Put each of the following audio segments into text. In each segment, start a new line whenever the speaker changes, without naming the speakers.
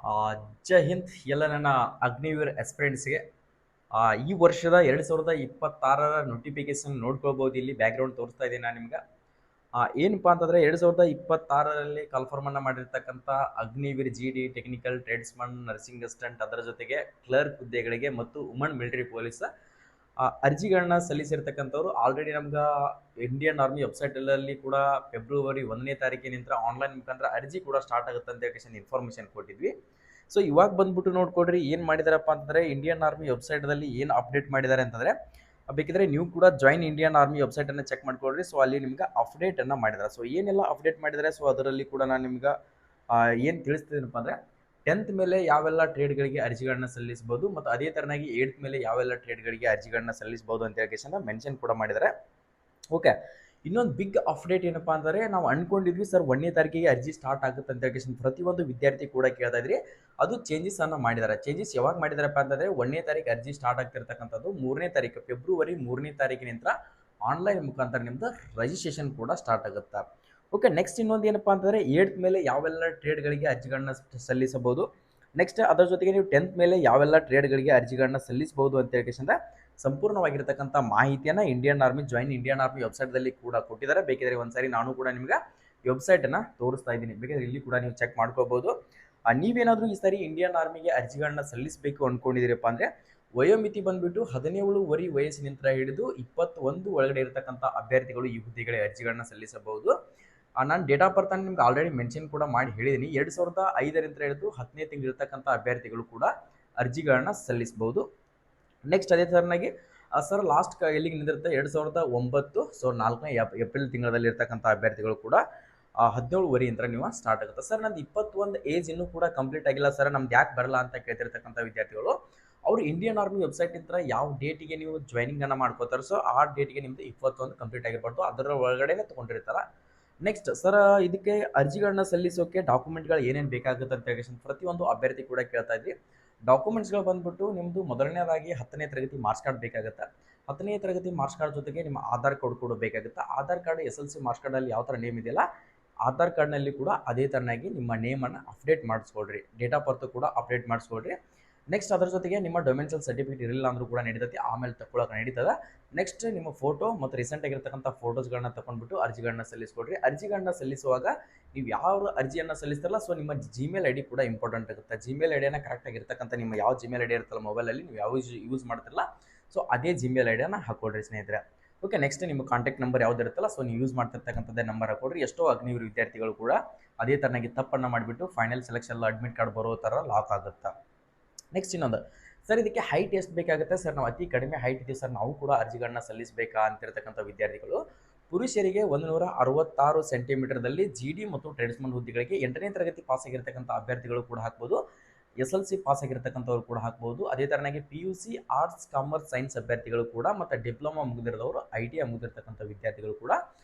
ಆ, ಜೈ ಹಿಂದ್ ಎಲ್ಲ ನನ್ನ ಅಗ್ನಿವೀರ್ ಆಸ್ಪಿರೆಂಟ್ಸ್ಗೆ ಈ ವರ್ಷದ 2026ರ ನೋಟಿಫಿಕೇಶನ್ ನೋಡ್ಕೊಳ್ಬೋದು. ಇಲ್ಲಿ ಬ್ಯಾಕ್ಗ್ರೌಂಡ್ ತೋರಿಸ್ತಾ ಇದ್ದೀನಿ ನಾನು ನಿಮ್ಗೆ. ಏನಪ್ಪಾ ಅಂತಂದ್ರೆ 2026ರಲ್ಲಿ ಕನ್ಫರ್ಮ್ ಅನ್ನ ಮಾಡಿರ್ತಕ್ಕಂಥ Agniveer GD technical tradesman nursing assistant, ಅದರ ಜೊತೆಗೆ ಕ್ಲರ್ಕ್ ಹುದ್ದೆಗಳಿಗೆ ಮತ್ತು ವುಮನ್ ಮಿಲಿಟರಿ ಪೊಲೀಸ್ ಅರ್ಜಿಗಳನ್ನ ಸಲ್ಲಿಸಿರ್ತಕ್ಕಂಥವ್ರು ಆಲ್ರೆಡಿ ನಮ್ಗೆ ಇಂಡಿಯನ್ ಆರ್ಮಿ ವೆಬ್ಸೈಟಲ್ಲಿ ಕೂಡ ಫೆಬ್ರವರಿ 1ನೇ ತಾರೀಕಿನಿಂದ ಆನ್ಲೈನ್ ಮುಖಾಂತರ ಅರ್ಜಿ ಕೂಡ ಸ್ಟಾರ್ಟ್ ಆಗುತ್ತೆ ಅಂತ ಹೇಳಿ ಇನ್ಫಾರ್ಮೇಷನ್ ಕೊಟ್ಟಿದ್ವಿ. ಸೊ ಇವಾಗ ಬಂದ್ಬಿಟ್ಟು ನೋಡ್ಕೊಡ್ರಿ ಏನು ಮಾಡಿದಾರಪ್ಪ ಅಂತಂದರೆ ಇಂಡಿಯನ್ ಆರ್ಮಿ ವೆಬ್ಸೈಟಲ್ಲಿ ಏನು ಅಪ್ಡೇಟ್ ಮಾಡಿದ್ದಾರೆ ಅಂತಂದರೆ, ಬೇಕಿದ್ರೆ ನೀವು ಕೂಡ ಜಾಯಿನ್ ಇಂಡಿಯನ್ ಆರ್ಮಿ ವೆಬ್ಸೈಟನ್ನು ಚೆಕ್ ಮಾಡ್ಕೊಳ್ರಿ. ಸೊ ಅಲ್ಲಿ ನಿಮ್ಗೆ ಅಪ್ಡೇಟನ್ನು ಮಾಡಿದ್ದಾರೆ. ಸೊ ಏನೆಲ್ಲ ಅಪ್ಡೇಟ್ ಮಾಡಿದ್ದಾರೆ, ಸೊ ಅದರಲ್ಲಿ ಕೂಡ ನಾನು ನಿಮ್ಗೆ ಏನು ತಿಳಿಸ್ತೀನಪ್ಪ ಅಂದರೆ, 10th ಮೇಲೆ ಯಾವೆಲ್ಲ ಟ್ರೇಡ್ಗಳಿಗೆ ಅರ್ಜಿಗಳನ್ನ ಸಲ್ಲಿಸಬಹುದು ಮತ್ತು ಅದೇ ತರನಾಗಿ 8th ಮೇಲೆ ಯಾವೆಲ್ಲ ಟ್ರೇಡ್ಗಳಿಗೆ ಅರ್ಜಿಗಳನ್ನ ಸಲ್ಲಿಸಬಹುದು ಅಂತ ಹೇಳಿ ಮೆನ್ಷನ್ ಕೂಡ ಮಾಡಿದ್ದಾರೆ. ಓಕೆ, ಇನ್ನೊಂದು ಬಿಗ್ ಅಪ್ಡೇಟ್ ಏನಪ್ಪಾ ಅಂದರೆ, ನಾವು ಅನ್ಕೊಂಡಿದ್ವಿ ಸರ್ 1ನೇ ತಾರೀಕಿಗೆ ಅರ್ಜಿ ಸ್ಟಾರ್ಟ್ ಆಗುತ್ತೆ ಅಂತ ಹೇಳಿ ಪ್ರತಿಯೊಂದು ವಿದ್ಯಾರ್ಥಿ ಕೂಡ ಕೇಳ್ತಾ ಇದ್ರಿ. ಅದು ಚೇಂಜಸ್ ಅನ್ನ ಮಾಡಿದ್ದಾರೆ. ಚೇಂಜಸ್ ಯಾವಾಗ ಮಾಡಿದಾರಪ್ಪ ಅಂತಂದ್ರೆ, 1ನೇ ತಾರೀಕು ಅರ್ಜಿ ಸ್ಟಾರ್ಟ್ ಆಗ್ತಿರ್ತಕ್ಕಂಥದ್ದು 3ನೇ ತಾರೀಕು ಫೆಬ್ರವರಿ 3ನೇ ತಾರೀಕಿನಿಂದ ಆನ್ಲೈನ್ ಮುಖಾಂತರ ನಿಮ್ದು ರಿಜಿಸ್ಟ್ರೇಷನ್ ಕೂಡ ಸ್ಟಾರ್ಟ್ ಆಗುತ್ತೆ. ಓಕೆ, ನೆಕ್ಸ್ಟ್ ಇನ್ನೊಂದು ಏನಪ್ಪಾ ಅಂತಂದ್ರೆ, 8th ಮೇಲೆ ಯಾವೆಲ್ಲ ಟ್ರೇಡ್ಗಳಿಗೆ ಅರ್ಜಿಗಳನ್ನ ಸಲ್ಲಿಸಬಹುದು, ನೆಕ್ಸ್ಟ್ ಅದರ ಜೊತೆಗೆ ನೀವು 10th ಮೇಲೆ ಯಾವೆಲ್ಲ ಟ್ರೇಡ್ಗಳಿಗೆ ಅರ್ಜಿಗಳನ್ನ ಸಲ್ಲಿಸಬಹುದು ಅಂತ ಹೇಳಿ ಸಂಪೂರ್ಣವಾಗಿರ್ತಕ್ಕಂಥ ಮಾಹಿತಿಯನ್ನು ಇಂಡಿಯನ್ ಆರ್ಮಿ ವೆಬ್ಸೈಟ್ದಲ್ಲಿ ಕೂಡ ಕೊಟ್ಟಿದ್ದಾರೆ. ಬೇಕಿದ್ರೆ ಒಂದ್ಸಾರಿ ನಾನು ಕೂಡ ನಿಮ್ಗೆ ವೆಬ್ಸೈಟನ್ನು ತೋರಿಸ್ತಾ ಇದ್ದೀನಿ, ಬೇಕಿದ್ರೆ ಇಲ್ಲಿ ಕೂಡ ನೀವು ಚೆಕ್ ಮಾಡ್ಕೋಬಹುದು. ನೀವೇನಾದರೂ ಈ ಸಾರಿ ಇಂಡಿಯನ್ ಆರ್ಮಿಗೆ ಅರ್ಜಿಗಳನ್ನ ಸಲ್ಲಿಸಬೇಕು ಅಂದ್ಕೊಂಡಿದ್ದೀರಪ್ಪ ಅಂದರೆ, ವಯೋಮಿತಿ ಬಂದ್ಬಿಟ್ಟು 17 ವಯಸ್ಸಿನಿಂದ ಹಿಡಿದು 21 ಒಳಗಡೆ ಇರತಕ್ಕಂಥ ಅಭ್ಯರ್ಥಿಗಳು ಈ ಹುದ್ದೆಗಳಿಗೆ ಅರ್ಜಿಗಳನ್ನ ಸಲ್ಲಿಸಬಹುದು. ನಾನು ಡೇಟ್ ಆಫ್ ಬರ್ತ್ ನಿಮ್ಗೆ ಆಲ್ರೆಡಿ ಮೆನ್ಷನ್ ಕೂಡ ಮಾಡಿ ಹೇಳಿದ್ದೀನಿ. 2005ರಿಂದ ಹಿಡಿದು 10ನೇ ತಿಂಗಳು ಇರತಕ್ಕಂಥ ಅಭ್ಯರ್ಥಿಗಳು ಕೂಡ ಅರ್ಜಿಗಳನ್ನ ಸಲ್ಲಿಸಬಹುದು. ನೆಕ್ಸ್ಟ್ ಅದೇ ಥರನಾಗಿ ಸರ್ ಲಾಸ್ಟ್ ಎಲ್ಲಿಗೆ ನಿಂದಿರುತ್ತೆ 2009, ಸೊ 4ನೇ ಏಪ್ರಿಲ್ ತಿಂಗಳಲ್ಲಿ ಇರ್ತಕ್ಕಂಥ ಅಭ್ಯರ್ಥಿಗಳು ಕೂಡ 17 ವರೆಯಿಂದ ನೀವು ಸ್ಟಾರ್ಟ್ ಆಗುತ್ತೆ. ಸರ್ ನಂದು 21 ಏಜ್ ಇನ್ನೂ ಕೂಡ ಕಂಪ್ಲೀಟ್ ಆಗಿಲ್ಲ ಸರ್, ನಮ್ದು ಯಾಕೆ ಬರಲ್ಲ ಅಂತ ಕೇಳ್ತಿರ್ತಕ್ಕಂಥ ವಿದ್ಯಾರ್ಥಿಗಳು, ಅವರು ಇಂಡಿಯನ್ ಆರ್ಮಿ ವೆಬ್ಸೈಟ್ ಇಂದ ಯಾವ ಡೇಟಿಗೆ ನೀವು ಜಾಯ್ನಿಂಗ್ ಅನ್ನ ಮಾಡ್ಕೋತಾರೆ, ಸೊ ಆ ಡೇಟಿಗೆ ನಿಮ್ದು 21 ಕಂಪ್ಲೀಟ್ ಆಗಿರ್ಬಾರ್ದು, ಅದರ ಒಳಗಡೆನೆ ತಗೊಂಡಿರ್ತಾರ. ನೆಕ್ಸ್ಟ್ ಸರ್, ಇದಕ್ಕೆ ಅರ್ಜಿಗಳನ್ನ ಸಲ್ಲಿಸೋಕೆ ಡಾಕ್ಯುಮೆಂಟ್ಗಳು ಏನೇನು ಬೇಕಾಗುತ್ತೆ ಅಂತ ಹೇಳಿ ಪ್ರತಿಯೊಂದು ಅಭ್ಯರ್ಥಿ ಕೂಡ ಕೇಳ್ತಾ ಇದ್ವಿ. ಡಾಕ್ಯುಮೆಂಟ್ಸ್ಗಳು ಬಂದ್ಬಿಟ್ಟು ನಿಮ್ಮದು ಮೊದಲನೇದಾಗಿ 10ನೇ ತರಗತಿ ಮಾರ್ಕ್ಸ್ ಕಾರ್ಡ್ ಬೇಕಾಗುತ್ತೆ. 10ನೇ ತರಗತಿ ಮಾರ್ಕ್ಸ್ ಕಾರ್ಡ್ ಜೊತೆಗೆ ನಿಮ್ಮ ಆಧಾರ್ ಕಾರ್ಡ್ ಕೂಡ ಬೇಕಾಗುತ್ತೆ. ಆಧಾರ್ ಕಾರ್ಡ್ SLC ಮಾರ್ಕ್ಸ್ ಕಾರ್ಡಲ್ಲಿ ಯಾವ ಥರ ನೇಮ್ ಇದೆಯಲ್ಲ, ಆಧಾರ್ ಕಾರ್ಡ್ನಲ್ಲಿ ಕೂಡ ಅದೇ ಥರನಾಗಿ ನಿಮ್ಮ ನೇಮನ್ನು ಅಪ್ಡೇಟ್ ಮಾಡಿಸ್ಕೊಳ್ರಿ, ಡೇಟ್ ಆಫ್ ಬರ್ತ್ ಕೂಡ ಅಪ್ಡೇಟ್ ಮಾಡಿಸ್ಕೊಳ್ರಿ. ನೆಕ್ಸ್ಟ್ ಅದರ ಜೊತೆಗೆ ನಿಮ್ಮ ಡೊಮೆನ್ಷಿಯಲ್ ಸರ್ಟಿಫಿಕೇಟ್ ಇರಲಿಲ್ಲ ಅಂದರೂ ಕೂಡ ನಡೀತದೆ, ಆಮೇಲೆ ತಗೊಳಕ್ಕೆ ನಡೀತದೆ. ನೆಕ್ಸ್ಟ್ ನಿಮ್ಮ ಫೋಟೋ ಮತ್ತು ರೀಸೆಂಟ್ ಆಗಿರ್ತಕ್ಕಂಥ ಫೋಟೋಸ್ಗಳನ್ನ ತಗೊಂಡ್ಬಿಟ್ಟು ಅರ್ಜಿಗಳನ್ನ ಸಲ್ಲಿಸ್ಕೊಡ್ರಿ. ಅರ್ಜಿಗಳನ್ನ ಸಲ್ಲಿಸುವಾಗ ನೀವು ಯಾವ ಅರ್ಜಿಯನ್ನು ಸಲ್ಲಿಸ್ತಾರಲ್ಲ, ಸೊ ನಿಮ್ಮ Gmail ID ಕೂಡ ಇಂಪಾರ್ಟೆಂಟ್ ಆಗುತ್ತೆ. Gmail ID ಕರೆಕ್ಟಾಗಿ ಇರ್ತಕ್ಕಂಥ ನಿಮ್ಮ ಯಾವ Gmail ID ಇರುತ್ತಲ್ಲ ಮೊಬೈಲಲ್ಲಿ, ನೀವು ಯಾವ ಯೂಸ್ ಮಾಡ್ತಿರಲ್ಲ, ಸೊ ಅದೇ Gmail ID ಹಾಕೊಡ್ರಿ ಸ್ನೇಹಿತರೆ. ಓಕೆ, ನೆಕ್ಸ್ಟ್ ನಿಮ್ಮ ಕಾಂಟ್ಯಾಕ್ಟ್ ನಂಬರ್ ಯಾವ್ದು ಇರುತ್ತಲ್ಲ, ಸೊ ನೀವು ಯೂಸ್ ಮಾಡ್ತಿರ್ತಕ್ಕಂಥದ್ದೇ ನಂಬರ್ ಹಾಕೊಡ್ರಿ. ಎಷ್ಟೋ ಅಗ್ನಿವೀರ್ ವಿದ್ಯಾರ್ಥಿಗಳು ಕೂಡ ಅದೇ ಥರನಾಗಿ ತಪ್ಪನ್ನು ಮಾಡಿಬಿಟ್ಟು ಫೈನಲ್ ಸೆಲೆಕ್ಷನ್ ಅಡ್ಮಿಟ್ ಕಾರ್ಡ್ ಬರೋ ಥರ ಲಾಕ್ ಆಗುತ್ತೆ. ನೆಕ್ಸ್ಟ್ ಇನ್ನೊಂದು, ಸರ್ ಇದಕ್ಕೆ ಹೈಟ್ ಎಷ್ಟು ಬೇಕಾಗುತ್ತೆ ಸರ್, ನಾವು ಅತಿ ಕಡಿಮೆ ಹೈಟ್ ಇದೆ ಸರ್, ನಾವು ಕೂಡ ಅರ್ಜಿಗಳನ್ನ ಸಲ್ಲಿಸಬೇಕಾ ಅಂತಿರ್ತಕ್ಕಂಥ ವಿದ್ಯಾರ್ಥಿಗಳು, ಪುರುಷರಿಗೆ 166 ಸೆಂಟಿಮೀಟರ್ದಲ್ಲಿ GD ಮತ್ತು ಟ್ರೇಡ್ಸ್ಮನ್ ಹುದ್ದೆಗಳಿಗೆ 8ನೇ ತರಗತಿ ಪಾಸ್ ಆಗಿರ್ತಕ್ಕಂಥ ಅಭ್ಯರ್ಥಿಗಳು ಕೂಡ ಹಾಕ್ಬೋದು, SLC ಪಾಸ್ ಆಗಿರ್ತಕ್ಕಂಥವ್ರು ಕೂಡ ಹಾಕ್ಬೋದು. ಅದೇ ಥರನಾಗಿ PUC ಆರ್ಟ್ಸ್ ಕಾಮರ್ಸ್ ಸೈನ್ಸ್ ಅಭ್ಯರ್ಥಿಗಳು ಕೂಡ ಮತ್ತು ಡಿಪ್ಲೊಮಾ ಮುಗಿದಿರೋರು ITI ಮುಗಿದಿರ್ತಕ್ಕಂಥ ವಿದ್ಯಾರ್ಥಿಗಳು ಕೂಡ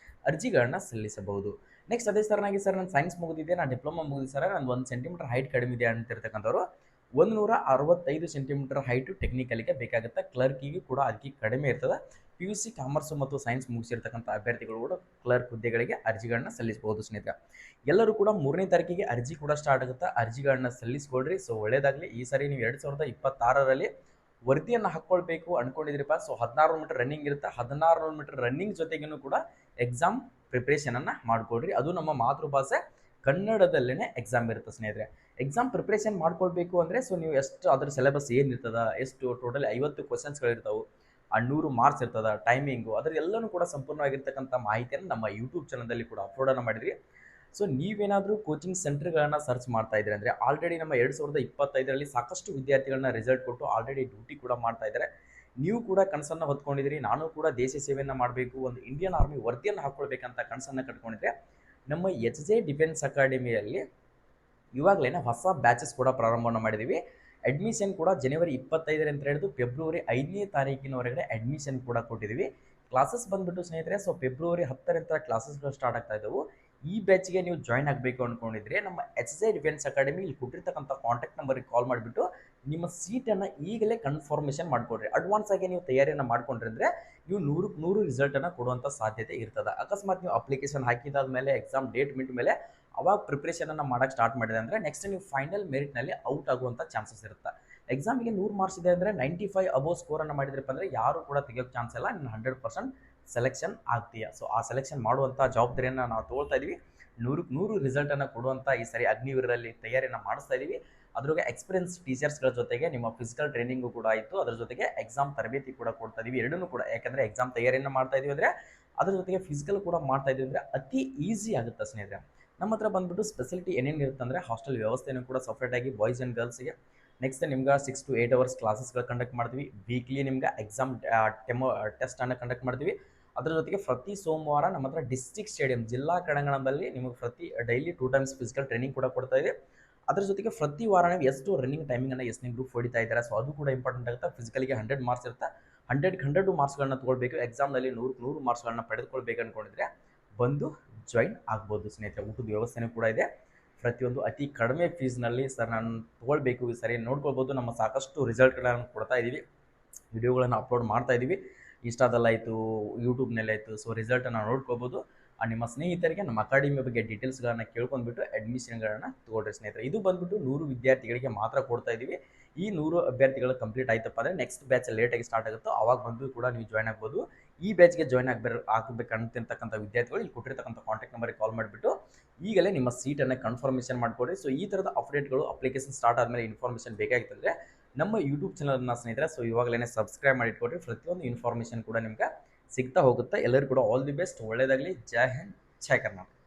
ಅರ್ಜಿಗಳನ್ನ ಸಲ್ಲಿಸಬಹುದು. ನೆಕ್ಸ್ಟ್ ಅದೇ ಥರನಾಗಿ ಸರ್ ನಾನು ಸೈನ್ಸ್ ಮುಗಿದಿದೆ, ನಾನು ಡಿಪ್ಲೊಮಾ ಮುಗಿದಿದೆ ಸರ್, ನಾನು 1 ಸೆಂಟಿಮೀಟರ್ ಹೈಟ್ ಕಡಿಮೆ ಇದೆ ಅಂತಿರ್ತಕ್ಕಂಥವ್ರು 165 ಸೆಂಟಿಮೀಟರ್ ಹೈಟು ಟೆಕ್ನಿಕಲಿಗೆ ಬೇಕಾಗುತ್ತೆ. ಕ್ಲರ್ಕಿಗೆ ಕೂಡ ಅದಕ್ಕೆ ಕಡಿಮೆ ಇರ್ತದೆ. PUC ಕಾಮರ್ಸ್ ಮತ್ತು ಸೈನ್ಸ್ ಮುಗಿಸಿರ್ತಕ್ಕಂಥ ಅಭ್ಯರ್ಥಿಗಳು ಕೂಡ ಕ್ಲರ್ಕ್ ಹುದ್ದೆಗಳಿಗೆ ಅರ್ಜಿಗಳನ್ನ ಸಲ್ಲಿಸಬಹುದು ಸ್ನೇಹಿತರೆ. ಎಲ್ಲರೂ ಕೂಡ 3ನೇ ತಾರೀಕಿಗೆ ಅರ್ಜಿ ಕೂಡ ಸ್ಟಾರ್ಟ್ ಆಗುತ್ತೆ, ಅರ್ಜಿಗಳನ್ನ ಸಲ್ಲಿಸ್ಕೊಳ್ರಿ. ಸೊ ಒಳ್ಳೇದಾಗಲಿ. ಈ ಸಾರಿ ನೀವು 2026ರಲ್ಲಿ ವರದಿಯನ್ನು ಹಾಕ್ಕೊಳ್ಬೇಕು ಅನ್ಕೊಂಡಿದ್ರಿಪ್ಪ, ಸೊ 16 ಮೀಟರ್ ರನ್ನಿಂಗ್ ಇರುತ್ತೆ. 16 ಮೀಟರ್ ರನ್ನಿಂಗ್ ಜೊತೆಗೂ ಕೂಡ ಎಕ್ಸಾಮ್ ಪ್ರಿಪ್ರೇಷನನ್ನು ಮಾಡ್ಕೊಳ್ರಿ. ಅದು ನಮ್ಮ ಮಾತೃಭಾಷೆ ಕನ್ನಡದಲ್ಲೇ ಎಕ್ಸಾಮ್ ಇರುತ್ತೆ ಸ್ನೇಹಿತರೆ. ಎಕ್ಸಾಮ್ ಪ್ರಿಪ್ರೇಷನ್ ಮಾಡ್ಕೊಳ್ಬೇಕು ಅಂದರೆ, ಸೊ ನೀವು ಎಷ್ಟು ಅದರ ಸಿಲೆಬಸ್ ಏನಿರ್ತದೆ, ಎಷ್ಟು ಟೋಟಲ್ 50 ಕ್ವಶನ್ಸ್ಗಳಿರ್ತಾವೆ, 100 ಮಾರ್ಕ್ಸ್ ಇರ್ತದೆ, ಟೈಮಿಂಗು, ಅದರೆಲ್ಲನೂ ಕೂಡ ಸಂಪೂರ್ಣವಾಗಿರ್ತಕ್ಕಂಥ ಮಾಹಿತಿಯನ್ನು ನಮ್ಮ ಯೂಟ್ಯೂಬ್ ಚಾನಲಲ್ಲಿ ಕೂಡ ಅಪ್ಲೋಡನ್ನು ಮಾಡಿದ್ವಿ. ಸೊ ನೀವೇನಾದರೂ ಕೋಚಿಂಗ್ ಸೆಂಟರ್ಗಳನ್ನು ಸರ್ಚ್ ಮಾಡ್ತಾ ಇದ್ದೀರಿ ಅಂದರೆ, ಆಲ್ರೆಡಿ ನಮ್ಮ 2025ರಲ್ಲಿ ಸಾಕಷ್ಟು ವಿದ್ಯಾರ್ಥಿಗಳನ್ನ ರಿಸಲ್ಟ್ ಕೊಟ್ಟು ಆಲ್ರೆಡಿ ಡ್ಯೂಟಿ ಕೂಡ ಮಾಡ್ತಾ ಇದ್ದಾರೆ. ನೀವು ಕೂಡ ಕನಸನ್ನು ಹೊತ್ಕೊಂಡಿದ್ದೀರಿ, ನಾನು ಕೂಡ ದೇಶ ಸೇವೆಯನ್ನು ಮಾಡಬೇಕು, ಒಂದು ಇಂಡಿಯನ್ ಆರ್ಮಿ ವರದಿಯನ್ನು ಹಾಕ್ಕೊಳ್ಬೇಕಂತ ಕನಸನ್ನು ಕಟ್ಕೊಂಡಿದ್ರೆ, ನಮ್ಮ HJ ಡಿಫೆನ್ಸ್ ಅಕಾಡೆಮಿಯಲ್ಲಿ ಇವಾಗಲೇ ಹೊಸ ಬ್ಯಾಚಸ್ ಕೂಡ ಪ್ರಾರಂಭವನ್ನು ಮಾಡಿದ್ದೀವಿ. ಅಡ್ಮಿಷನ್ ಕೂಡ ಜನವರಿ 25ರಿಂದ ಹಿಡಿದು ಫೆಬ್ರವರಿ 5ನೇ ತಾರೀಕಿನವರೆಗೆ ಅಡ್ಮಿಷನ್ ಕೂಡ ಕೊಟ್ಟಿದ್ದೀವಿ. ಕ್ಲಾಸಸ್ ಬಂದುಬಿಟ್ಟು ಸ್ನೇಹಿತರೆ, ಸೊ ಫೆಬ್ರವರಿ 10ರಿಂದ ಕ್ಲಾಸಸ್ಗಳು ಸ್ಟಾರ್ಟ್ ಆಗ್ತಾ ಇದ್ದವು. ಈ ಬ್ಯಾಚ್ಗೆ ನೀವು ಜಾಯ್ನ್ ಆಗಬೇಕು ಅಂದ್ಕೊಂಡಿದ್ರೆ, ನಮ್ಮ HJ ಡಿಫೆನ್ಸ್ ಅಕಾಡೆಮಿ ಇಲ್ಲಿ ಕೊಟ್ಟಿರ್ತಕ್ಕಂಥ ಕಾಂಟ್ಯಾಕ್ಟ್ ನಂಬರಿಗೆ ಕಾಲ್ ಮಾಡಿಬಿಟ್ಟು ನಿಮ್ಮ ಸೀಟನ್ನು ಈಗಲೇ ಕನ್ಫರ್ಮೇಷನ್ ಮಾಡಿಕೊಡ್ರಿ. ಅಡ್ವಾನ್ಸ್ ಆಗಿ ನೀವು ತಯಾರಿಯನ್ನು ಮಾಡ್ಕೊಂಡ್ರೆ ನೀವು 100% ರಿಸಲ್ಟನ್ನು ಕೊಡುವಂಥ ಸಾಧ್ಯತೆ ಇರ್ತದೆ. ಅಕಸ್ಮಾತ್ ನೀವು ಅಪ್ಲಿಕೇಶನ್ ಹಾಕಿದಾದ ಮೇಲೆ ಎಕ್ಸಾಮ್ ಡೇಟ್ ಮಿಂಟ್ ಮೇಲೆ ಅವಾಗ ಪ್ರಿಪ್ರೇಷನನ್ನು ಮಾಡೋಕ್ಕೆ ಸ್ಟಾರ್ಟ್ ಮಾಡಿದೆ ಅಂದರೆ ನೆಕ್ಸ್ಟ್ ನೀವು ಫೈನಲ್ ಮೆರಿಟ್ನಲ್ಲಿ ಔಟ್ ಆಗುವಂಥ ಚಾನ್ಸಸ್ ಇರುತ್ತೆ. ಎಕ್ಸಾಮಿಗೆ 100 ಮಾರ್ಕ್ಸ್ ಇದೆ ಅಂದರೆ 95 ಅಬೋವ್ ಸ್ಕೋರನ್ನು ಮಾಡಿದ್ರಪ್ಪ ಅಂದರೆ ಯಾರು ಕೂಡ ತೆಗಿಯೋಕ್ಕೆ ಚಾನ್ಸ್ ಇಲ್ಲ, ನೀನು 100% ಸೆಲೆಕ್ಷನ್ ಆಗ್ತೀಯ. ಸೊ ಆ ಸೆಲೆಕ್ಷನ್ ಮಾಡುವಂಥ ಜವಾಬ್ದಾರಿಯನ್ನು ನಾವು ತೊಗೊಳ್ತಾ ಇದ್ದೀವಿ. 100ಕ್ಕೆ 100 ರಿಸಲ್ಟನ್ನು ಕೊಡುವಂಥ ಈ ಸರಿ ಅಗ್ನಿವೀರಲ್ಲಿ ತಯಾರಿಯನ್ನು ಮಾಡಿಸ್ತಾ ಇದ್ದೀವಿ. ಅದ್ರಾಗೆ ಎಕ್ಸ್ಪೀರಿಯನ್ಸ್ ಟೀಚರ್ಸ್ಗಳ ಜೊತೆಗೆ ನಿಮ್ಮ ಫಿಸಿಕಲ್ ಟ್ರೈನಿಂಗು ಕೂಡ ಆಯಿತು, ಅದ್ರ ಜೊತೆಗೆ ಎಕ್ಸಾಮ್ ತರಬೇತಿ ಕೂಡ ಕೊಡ್ತಾ ಇದೀವಿ, ಎರಡನ್ನೂ ಕೂಡ. ಯಾಕಂದರೆ ಎಕ್ಸಾಮ್ ತಯಾರಿಯನ್ನು ಮಾಡ್ತಾ ಇದೀವಿ ಅಂದರೆ ಅದ್ರ ಜೊತೆಗೆ ಫಿಸಿಕಲ್ ಕೂಡ ಮಾಡ್ತಾ ಇದೀವಿ ಅಂದರೆ ಅತಿ ಈಸಿ ಆಗುತ್ತೆ ಸ್ನೇಹಿತರೆ. ನಮ್ಮ ಹತ್ರ ಬಂದ್ಬಿಟ್ಟು ಸ್ಪೆಸಿಲಿಟಿ ಏನೇನು ಇರುತ್ತೆ ಅಂದರೆ ಹಾಸ್ಟೆಲ್ ವ್ಯವಸ್ಥೆನೂ ಕೂಡ ಸಪ್ರೇಟಾಗಿ ಬಾಯ್ಸ್ ಆ್ಯಂಡ್ ಗರ್ಲ್ಸ್ಗೆ. ನೆಕ್ಸ್ಟ್ ನಿಮ್ಗೆ 6 to 8 ಅವರ್ಸ್ ಕ್ಲಾಸಸ್ಗಳು ಕಂಡಕ್ಟ್ ಮಾಡ್ತೀವಿ. ವೀಕ್ಲಿ ನಿಮ್ಗೆ ಎಕ್ಸಾಮ್ ಟೆಸ್ಟನ್ನು ಕಂಡಕ್ಟ್ ಮಾಡ್ತೀವಿ. ಅದ್ರ ಜೊತೆಗೆ ಪ್ರತಿ ಸೋಮವಾರ ನಮ್ಮ ಹತ್ರ ಡಿಸ್ಟ್ರಿಕ್ಟ್ ಸ್ಟೇಡಿಯಂ ಜಿಲ್ಲಾ ಕ್ರೀಡಾಂಗಣದಲ್ಲಿ ನಿಮಗೆ ಡೈಲಿ 2 times ಫಿಸಿಕಲ್ ಟ್ರೈನಿಂಗ್ ಕೂಡ ಕೊಡ್ತಾ ಇದೆ. ಅದ್ರ ಜೊತೆಗೆ ಪ್ರತಿ ವಾರ ನೀವು ಎಷ್ಟು ರನ್ನಿಂಗ್ ಟೈಮಿಂಗನ್ನು ಎಷ್ಟನೇ ಗ್ರೂಪ್ ಹೊಡಿತಾ ಇದ್ದಾರೆ, ಸೊ ಅದು ಕೂಡ ಇಂಪಾರ್ಟೆಂಟ್ ಆಗುತ್ತೆ. ಫಿಸಿಕಲಿಗೆ 100 ಮಾರ್ಕ್ಸ್ ಇರುತ್ತೆ, 100ಕ್ಕೆ 100 ಮಾರ್ಕ್ಸ್ಗಳನ್ನ ತೊಗೊಳ್ಬೇಕು. ಎಕ್ಸಾಮ್ನಲ್ಲಿ 100ಕ್ಕೆ 100 ಮಾರ್ಕ್ಸ್ಗಳನ್ನ ಪಡೆದುಕೊಳ್ಬೇಕು ಅಂದ್ಕೊಂಡಿದ್ರೆ ಬಂದು ಜಾಯಿನ್ ಆಗ್ಬೋದು ಸ್ನೇಹಿತರೆ. ಊಟದ ವ್ಯವಸ್ಥೆನೂ ಕೂಡ ಇದೆ. ಪ್ರತಿಯೊಂದು ಅತಿ ಕಡಿಮೆ ಫೀಸ್ನಲ್ಲಿ ಸರ್ ನಾನು ತೊಗೊಳ್ಬೇಕು ಈ ಸರಿ ನೋಡ್ಕೊಳ್ಬೋದು. ನಮ್ಮ ಸಾಕಷ್ಟು ರಿಸಲ್ಟ್ಗಳನ್ನು ಕೊಡ್ತಾ ಇದ್ದೀವಿ, ವಿಡಿಯೋಗಳನ್ನು ಅಪ್ಲೋಡ್ ಮಾಡ್ತಾ ಇದ್ದೀವಿ. ಇನ್ಸ್ಟಾದಲ್ಲಾಯಿತು, ಯೂಟ್ಯೂಬ್ನಲ್ಲಾಯಿತು. ಸೊ ರಿಸಲ್ಟನ್ನು ನೋಡ್ಕೋಬೋದು. ನಿಮ್ಮ ಸ್ನೇಹಿತರಿಗೆ ನಮ್ಮ ಅಕಾಡೆಮಿ ಬಗ್ಗೆ ಡೀಟೇಲ್ಸ್ಗಳನ್ನು ಕೇಳ್ಕೊಂಡ್ಬಿಟ್ಟು ಅಡ್ಮಿಷನ್ಗಳನ್ನು ತೊಗೊಳ್ರಿ ಸ್ನೇಹಿತರೆ. ಇದು ಬಂದ್ಬಿಟ್ಟು 100 ವಿದ್ಯಾರ್ಥಿಗಳಿಗೆ ಮಾತ್ರ ಕೊಡ್ತಾ ಇದ್ದೀವಿ. ಈ 100 ಅಭ್ಯರ್ಥಿಗಳು ಕಂಪ್ಲೀಟ್ ಆಯ್ತಪ್ಪ ಅಂದರೆ ನೆಕ್ಸ್ಟ್ ಬ್ಯಾಚ್ ಲೇಟಾಗಿ ಸ್ಟಾರ್ಟ್ ಆಗುತ್ತೋ ಅವಾಗ ಬಂದು ಕೂಡ ನೀವು ಜಾಯ್ನ್ ಆಗ್ಬೋದು. ಈ ಬ್ಯಾಚ್ಗೆ ಜಾಯ್ನ್ ಆಗಬೇಕಂತಿರ್ತಕ್ಕಂಥ ವಿದ್ಯಾರ್ಥಿಗಳು ಇಲ್ಲಿ ಕೊಟ್ಟಿರ್ತಕ್ಕಂಥ ಕಾಂಟ್ಯಾಕ್ಟ್ ನಂಬರಿಗೆ ಕಾಲ್ ಮಾಡಿಬಿಟ್ಟು ಈಗಲೇ ನಿಮ್ಮ ಸೀಟನ್ನು ಕನ್ಫರ್ಮೇಷನ್ ಮಾಡಿಕೊಡಿ. ಸೊ ಈ ಥರದ ಅಪ್ಡೇಟ್ಗಳು ಅಪ್ಲಿಕೇಶನ್ ಸ್ಟಾರ್ಟ್ ಆದಮೇಲೆ ಇನ್ಫಾರ್ಮೇಷನ್ ಬೇಕಾಗಿತ್ತಂದರೆ ನಮ್ಮ ಯೂಟ್ಯೂಬ್ ಚಾನಲ್ನ ಸ್ನೇಹಿತರೆ ಸೊ ಇವಾಗಲೇ ಸಬ್ಸ್ಕ್ರೈಬ್ ಮಾಡಿಟ್ಕೊಡ್ರಿ. ಪ್ರತಿಯೊಂದು ಇನ್ಫಾರ್ಮೇಷನ್ ಕೂಡ ನಿಮ್ಗೆ ಸಿಗ್ತಾ ಹೋಗುತ್ತೆ. ಎಲ್ಲರಿಗೂ ಕೂಡ ಆಲ್ ದಿ ಬೆಸ್ಟ್, ಒಳ್ಳೆಯದಾಗಲಿ. ಜೈ ಹಿಂದ್, ಜೈ ಕರ್ನಾಟಕ.